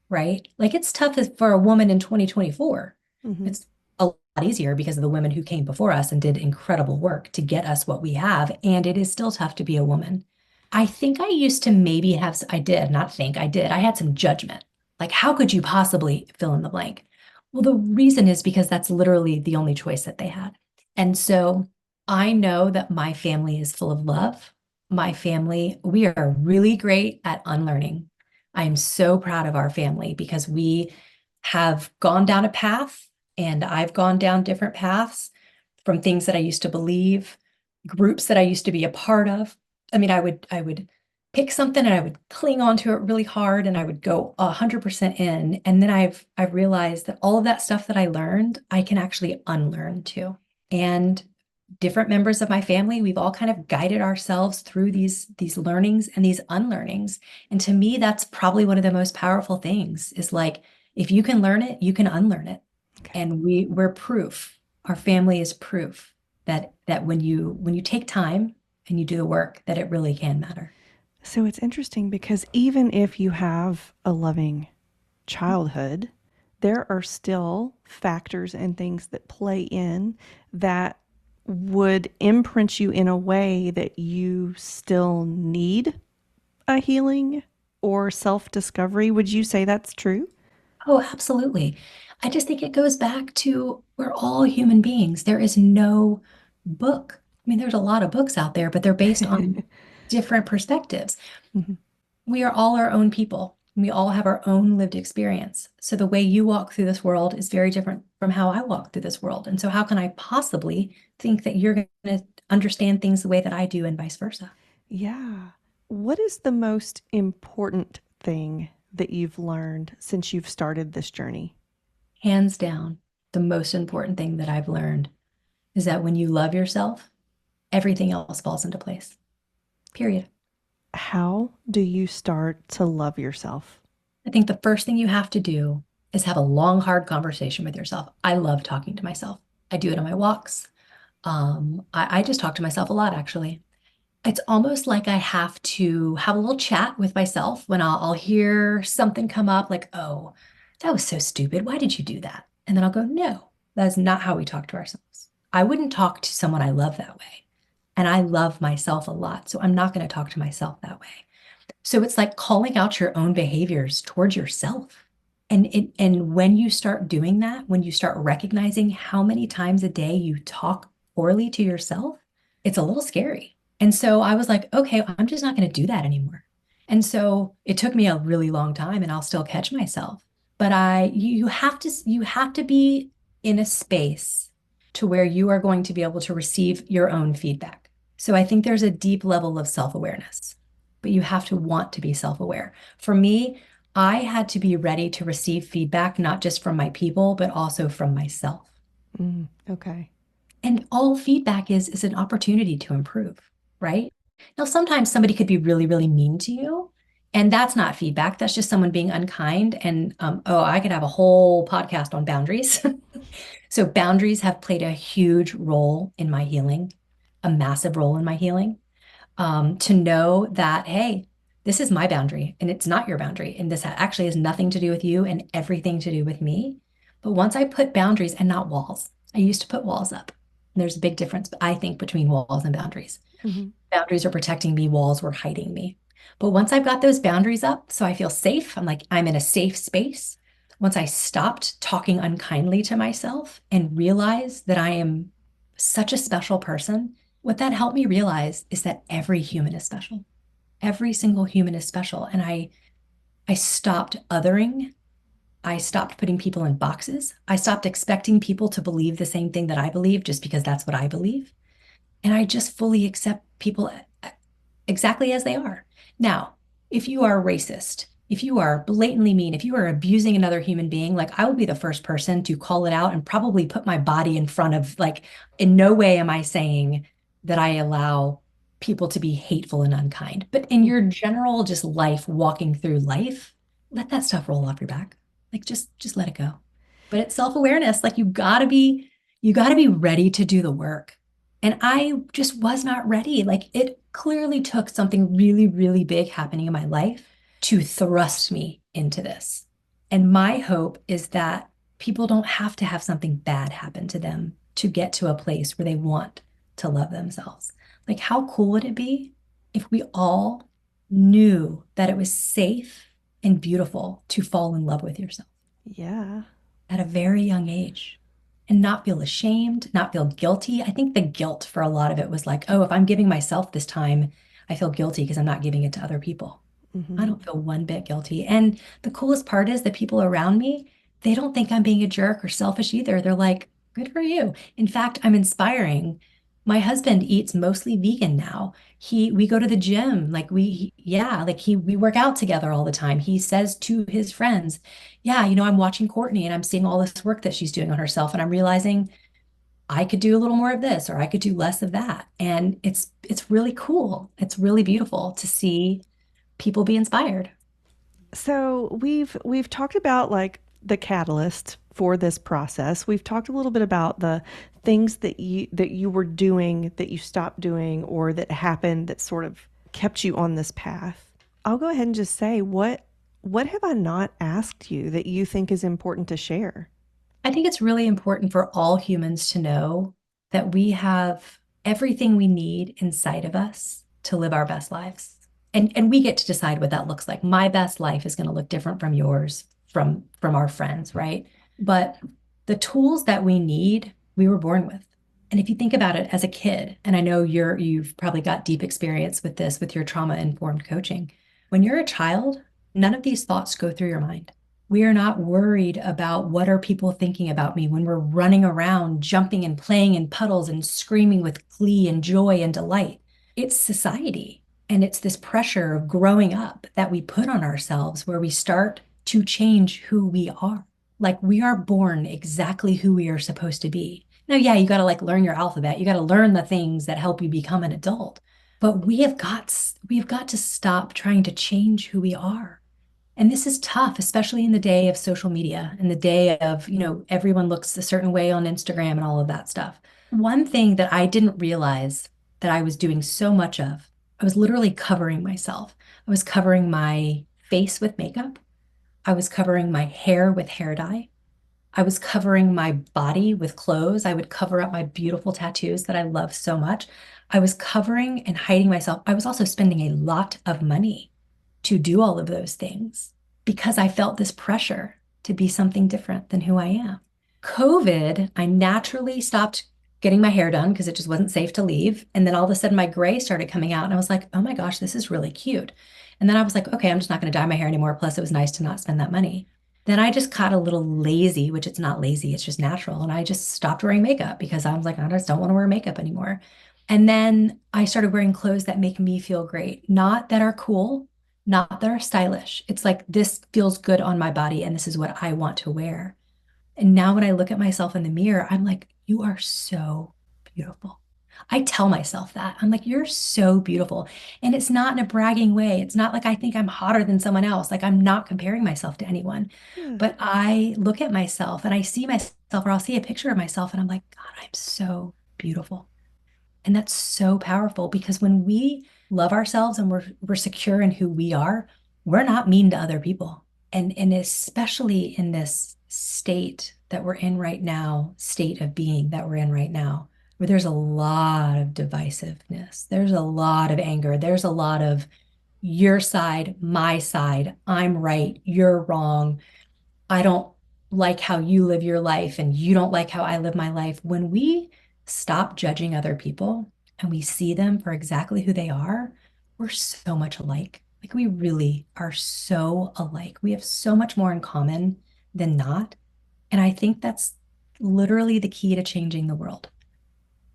right? Like it's tough for a woman in 2024. Hmm. It's a lot easier because of the women who came before us and did incredible work to get us what we have. And it is still tough to be a woman. I think I used to maybe have, I did not think I did. I had some judgment. Like, how could you possibly fill in the blank? Well, the reason is because that's literally the only choice that they had. And so I know that my family is full of love. My family, we are really great at unlearning. I'm so proud of our family because we have gone down a path and I've gone down different paths from things that I used to believe, groups that I used to be a part of. I mean, I would pick something and I would cling on to it really hard and I would go 100% in. And then I've realized that all of that stuff that I learned, I can actually unlearn too. And different members of my family, we've all kind of guided ourselves through these learnings and these unlearnings. And to me, that's probably one of the most powerful things is like if you can learn it, you can unlearn it. Okay. And we're proof. Our family is proof that when you take time and you do the work, that it really can matter. So it's interesting because even if you have a loving childhood, there are still factors and things that play in that would imprint you in a way that you still need a healing or self discovery. Would you say that's true? Oh, absolutely. I just think it goes back to we're all human beings. There is no book. I mean, there's a lot of books out there, but they're based on different perspectives. Mhm. We are all our own people. We all have our own lived experience. So the way you walk through this world is very different from how I walk through this world. And so how can I possibly think that you're going to understand things the way that I do and vice versa? Yeah. What is the most important thing that you've learned since you've started this journey? Hands down, the most important thing that I've learned is that when you love yourself, everything else falls into place. Period. How do you start to love yourself? I think the first thing you have to do is have a long, hard conversation with yourself. I love talking to myself. I do it on my walks. I just talk to myself a lot, actually. It's almost like I have to have a little chat with myself when I'll hear something come up like, oh, that was so stupid. Why did you do that? And then I'll go, no, that's not how we talk to ourselves. I wouldn't talk to someone I love that way. And I love myself a lot. So I'm not going to talk to myself that way. So it's like calling out your own behaviors towards yourself. And when you start doing that, when you start recognizing how many times a day you talk poorly to yourself, it's a little scary. And so I was like, okay, I'm just not going to do that anymore. And so it took me a really long time and I'll still catch myself. But you have to be in a space to where you are going to be able to receive your own feedback. So I think there's a deep level of self-awareness, but you have to want to be self-aware. For me, I had to be ready to receive feedback, not just from my people, but also from myself. Okay. And all feedback is an opportunity to improve, right? Now, sometimes somebody could be really, really mean to you, and that's not feedback. That's just someone being unkind. And oh, I could have a whole podcast on boundaries. So boundaries have played a huge role in my healing, a massive role in my healing. To know that, hey, this is my boundary and it's not your boundary. And this actually has nothing to do with you and everything to do with me. But once I put boundaries and not walls, I used to put walls up. And there's a big difference, I think, between walls and boundaries. Hmm. Boundaries are protecting me, walls were hiding me. But once I've got those boundaries up, so I feel safe, I'm like, I'm in a safe space. Once I stopped talking unkindly to myself and realized that I am such a special person, what that helped me realize is that every human is special. Every single human is special. And I stopped othering. I stopped putting people in boxes. I stopped expecting people to believe the same thing that I believe just because that's what I believe. And I just fully accept people exactly as they are. Now, if you are racist, if you are blatantly mean, if you are abusing another human being, like I will be the first person to call it out and probably put my body in front of, like, in no way am I saying that I allow people to be hateful and unkind. But in your general just life, walking through life, let that stuff roll off your back. Like just let it go. But it's self-awareness. Like you gotta be ready to do the work. And I just was not ready. Like it clearly took something really, really big happening in my life to thrust me into this. And my hope is that people don't have to have something bad happen to them to get to a place where they want to love themselves. Like, how cool would it be if we all knew that it was safe and beautiful to fall in love with yourself Yeah. at a very young age and not feel ashamed, not feel guilty? I think the guilt for a lot of it was like, oh, if I'm giving myself this time, I feel guilty because I'm not giving it to other people. I Hmm. don't feel one bit guilty. And the coolest part is the people around me, they don't think I'm being a jerk or selfish either. They're like, good for you. In fact, I'm inspiring. My husband eats mostly vegan now. We go to the gym, like yeah, like we work out together all the time. He says to his friends, yeah, I'm watching Courtney and I'm seeing all this work that she's doing on herself and I'm realizing I could do a little more of this or I could do less of that. And it's really cool. It's really beautiful to see people be inspired. So we've talked about like the catalyst for this process. We've talked a little bit about the things that you were doing that you stopped doing or that happened that sort of kept you on this path. I'll go ahead and just say what have I not asked you that you think is important to share? I think it's really important for all humans to know that we have everything we need inside of us to live our best lives. And we get to decide what that looks like. My best life is going to look different from yours, from our friends, right? But the tools that we need, we were born with. And if you think about it as a kid, and I know you've probably got deep experience with this with your trauma-informed coaching. When you're a child, none of these thoughts go through your mind. We are not worried about what are people thinking about me when we're running around, jumping and playing in puddles and screaming with glee and joy and delight. It's society. And it's this pressure of growing up that we put on ourselves where we start to change who we are. Like we are born exactly who we are supposed to be. Now, yeah, you got to like learn your alphabet. You got to learn the things that help you become an adult. But we've got to stop trying to change who we are. And this is tough, especially in the day of social media and the day of, everyone looks a certain way on Instagram and all of that stuff. One thing that I didn't realize that I was doing so much of I was literally covering myself. I was covering my face with makeup. I was covering my hair with hair dye. I was covering my body with clothes. I would cover up my beautiful tattoos that I love so much. I was covering and hiding myself. I was also spending a lot of money to do all of those things because I felt this pressure to be something different than who I am. COVID, I naturally stopped getting my hair done because it just wasn't safe to leave. And then all of a sudden, my gray started coming out, and I was like, oh my gosh, this is really cute. And then I was like, okay, I'm just not going to dye my hair anymore. Plus, it was nice to not spend that money. Then I just got a little lazy, which it's not lazy, it's just natural. And I just stopped wearing makeup because I was like, I just don't want to wear makeup anymore. And then I started wearing clothes that make me feel great, not that are cool, not that are stylish. It's like this feels good on my body and this is what I want to wear. And now when I look at myself in the mirror, I'm like, you are so beautiful. I tell myself that. I'm like, you're so beautiful. And it's not in a bragging way. It's not like I think I'm hotter than someone else. Like I'm not comparing myself to anyone. Yeah. But I look at myself and I see myself, or I'll see a picture of myself and I'm like, God, I'm so beautiful. And that's so powerful because when we love ourselves and we're secure in who we are, we're not mean to other people. And especially in this state that we're in right now, state of being that we're in right now, where there's a lot of divisiveness, there's a lot of anger, there's a lot of your side, my side, I'm right, you're wrong. I don't like how you live your life and you don't like how I live my life. When we stop judging other people and we see them for exactly who they are, we're so much alike. Like we really are so alike. We have so much more in common than not. And I think that's literally the key to changing the world.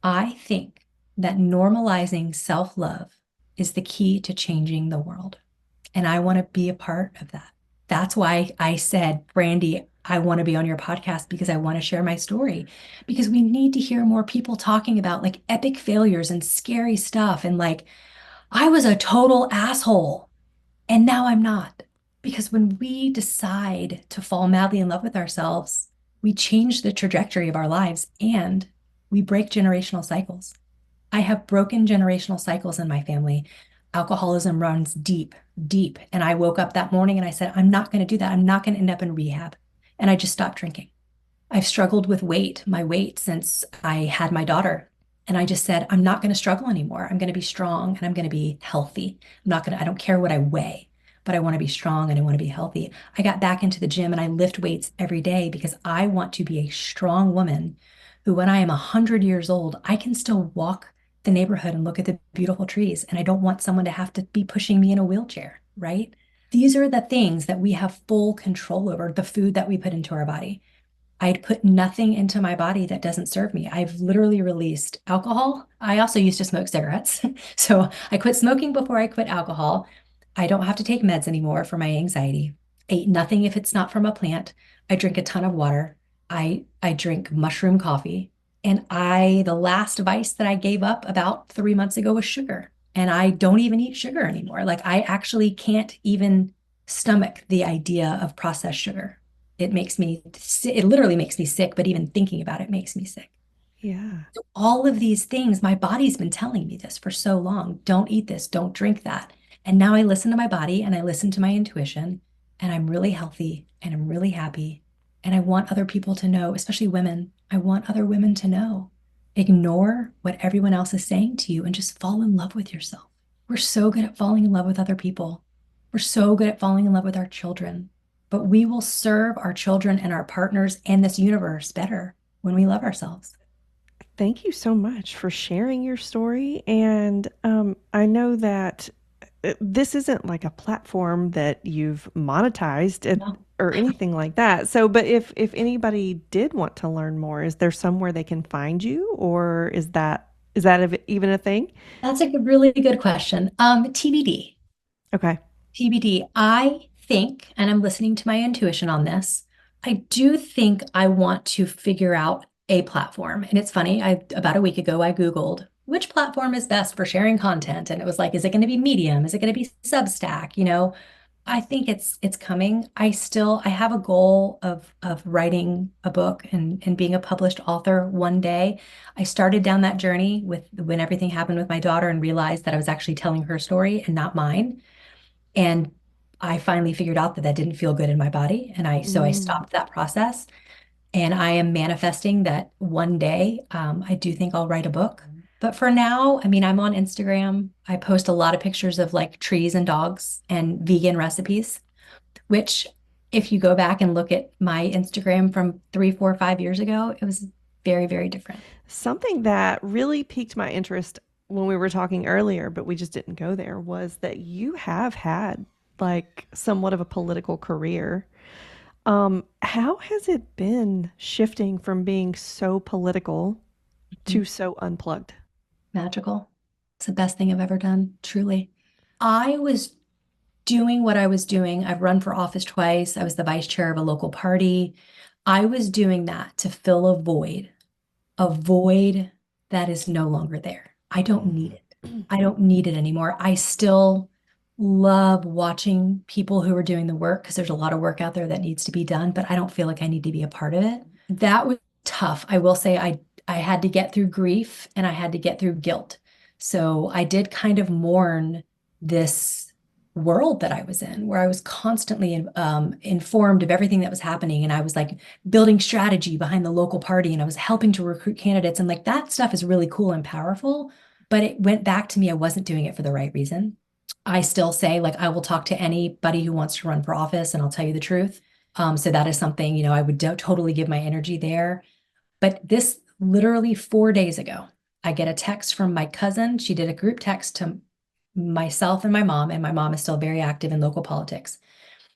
I think that normalizing self-love is the key to changing the world. And I want to be a part of that. That's why I said, Brandy, I want to be on your podcast because I want to share my story. Because we need to hear more people talking about like epic failures and scary stuff. And like, I was a total asshole and now I'm not. Because when we decide to fall madly in love with ourselves, we change the trajectory of our lives and we break generational cycles. I have broken generational cycles in my family. Alcoholism runs deep, deep. And I woke up that morning and I said, I'm not going to do that. I'm not going to end up in rehab. And I just stopped drinking. I've struggled with my weight since I had my daughter. And I just said, I'm not going to struggle anymore. I'm going to be strong and I'm going to be healthy. I don't care what I weigh, but I want to be strong and I want to be healthy. I got back into the gym and I lift weights every day because I want to be a strong woman who, when I am 100 years old, I can still walk the neighborhood and look at the beautiful trees. And I don't want someone to have to be pushing me in a wheelchair, right? These are the things that we have full control over, the food that we put into our body. I'd put nothing into my body that doesn't serve me. I've literally released alcohol. I also used to smoke cigarettes. So I quit smoking before I quit alcohol. I don't have to take meds anymore for my anxiety. I eat nothing if it's not from a plant. I drink a ton of water. I drink mushroom coffee. And the last vice that I gave up about 3 months ago was sugar. And I don't even eat sugar anymore. Like I actually can't even stomach the idea of processed sugar. It literally makes me sick, but even thinking about it makes me sick. Yeah. So all of these things, my body's been telling me this for so long. Don't eat this, don't drink that. And now I listen to my body and I listen to my intuition, and I'm really healthy and I'm really happy. And I want other people to know, especially women. I want other women to know. Ignore what everyone else is saying to you and just fall in love with yourself. We're so good at falling in love with other people. We're so good at falling in love with our children. But we will serve our children and our partners and this universe better when we love ourselves. Thank you so much for sharing your story. And I know that this isn't like a platform that you've monetized No. or anything like that. So, but if anybody did want to learn more, is there somewhere they can find you, or is that even a thing? That's a really good question. TBD. Okay. TBD. I think, and I'm listening to my intuition on this, I do think I want to figure out a platform. And it's funny, about a week ago, I Googled which platform is best for sharing content. And it was like, is it going to be Medium? Is it going to be Substack? I think it's coming. I have a goal of writing a book and being a published author one day. I started down that journey with when everything happened with my daughter and realized that I was actually telling her story and not mine. And I finally figured out that that didn't feel good in my body, and I Mm. stopped that process. And I am manifesting that one day, I do think I'll write a book. But for now, I mean, I'm on Instagram. I post a lot of pictures of like trees and dogs and vegan recipes, which if you go back and look at my Instagram from 3, 4, 5 years ago, it was very, very different. Something that really piqued my interest when we were talking earlier, but we just didn't go there, was that you have had like somewhat of a political career. How has it been shifting from being so political to so unplugged? Magical. It's the best thing I've ever done, truly. I was doing what I was doing. I've run for office twice. I was the vice chair of a local party. I was doing that to fill a void that is no longer there. I don't need it. I don't need it anymore. I still love watching people who are doing the work because there's a lot of work out there that needs to be done, but I don't feel like I need to be a part of it. That was tough. I will say I had to get through grief and I had to get through guilt. So I did kind of mourn this world that I was in, where I was constantly informed of everything that was happening. And I was like building strategy behind the local party and I was helping to recruit candidates. And like that stuff is really cool and powerful. But it went back to me, I wasn't doing it for the right reason. I still say, like, I will talk to anybody who wants to run for office and I'll tell you the truth. So that is something, I would totally give my energy there. But this literally 4 days ago, I get a text from my cousin. She did a group text to myself and my mom is still very active in local politics.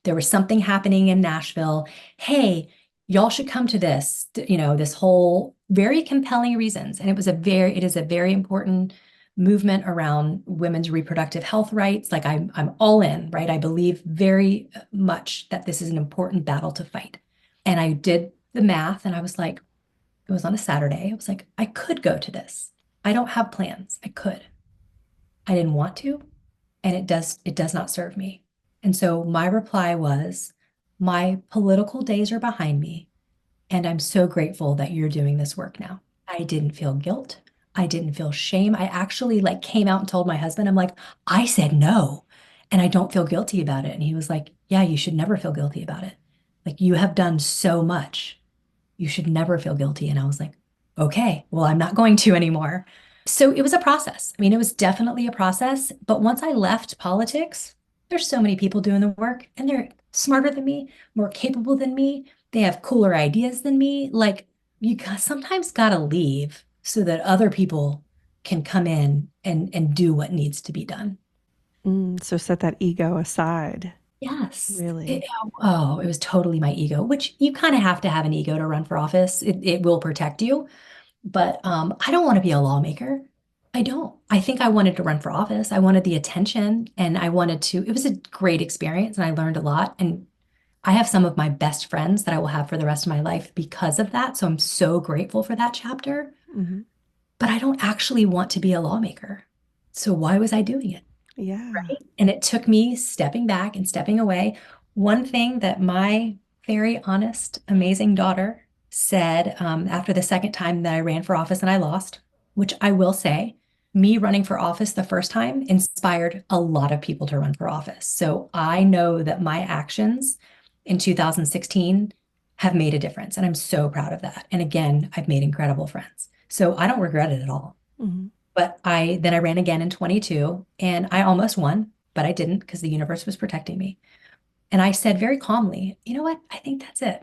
There was something happening in Nashville. Hey, y'all should come to this, this whole very compelling reasons. And it is a very important movement around women's reproductive health rights. Like I'm all in, right? I believe very much that this is an important battle to fight. And I did the math and I was like, it was on a Saturday. I was like, I could go to this. I don't have plans. I could. I didn't want to, and it does not serve me. And so my reply was, my political days are behind me, and I'm so grateful that you're doing this work now. I didn't feel guilt. I didn't feel shame. I actually like came out and told my husband, I'm like, I said no, and I don't feel guilty about it. And he was like, yeah, you should never feel guilty about it. Like you have done so much. You should never feel guilty. And I was like, okay, well, I'm not going to anymore. So it was a process. I mean, it was definitely a process. But once I left politics, there's so many people doing the work and they're smarter than me, more capable than me. They have cooler ideas than me. Like sometimes gotta leave so that other people can come in and do what needs to be done. So set that ego aside, Yes. really. Oh, it was totally my ego, which you kind of have to have an ego to run for office. It will protect you. But I don't want to be a lawmaker. I don't. I think I wanted to run for office. I wanted the attention and it was a great experience and I learned a lot. And I have some of my best friends that I will have for the rest of my life because of that. So I'm so grateful for that chapter. Hmm. But I don't actually want to be a lawmaker. So why was I doing it? Yeah. Right. And it took me stepping back and stepping away. One thing that my very honest, amazing daughter said after the second time that I ran for office and I lost, which I will say, me running for office the first time inspired a lot of people to run for office. So I know that my actions in 2016 have made a difference. And I'm so proud of that. And again, I've made incredible friends. So I don't regret it at all. Hmm. But I ran again in 22 and I almost won, but I didn't because the universe was protecting me. And I said very calmly, you know what? I think that's it.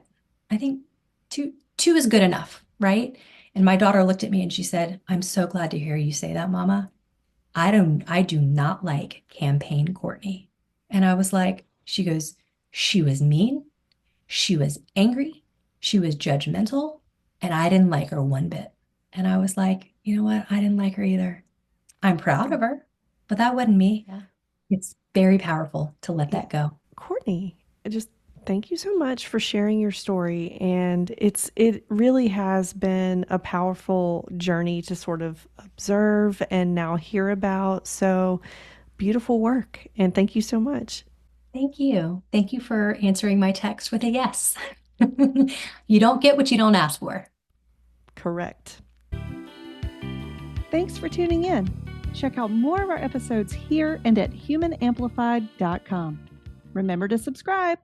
I think two is good enough, right? And my daughter looked at me and she said, I'm so glad to hear you say that, Mama. I do not like campaign Courtney. And I was like, she goes, she was mean, she was angry, she was judgmental, and I didn't like her one bit. And I was like, you know what? I didn't like her either. I'm proud of her, but that wasn't me. Yeah. It's very powerful to let Yeah. that go. Courtney, just thank you so much for sharing your story. And it really has been a powerful journey to sort of observe and now hear about. So beautiful work. And thank you so much. Thank you. Thank you for answering my text with a yes. You don't get what you don't ask for. Correct. Thanks for tuning in. Check out more of our episodes here and at humanamplified.com. Remember to subscribe.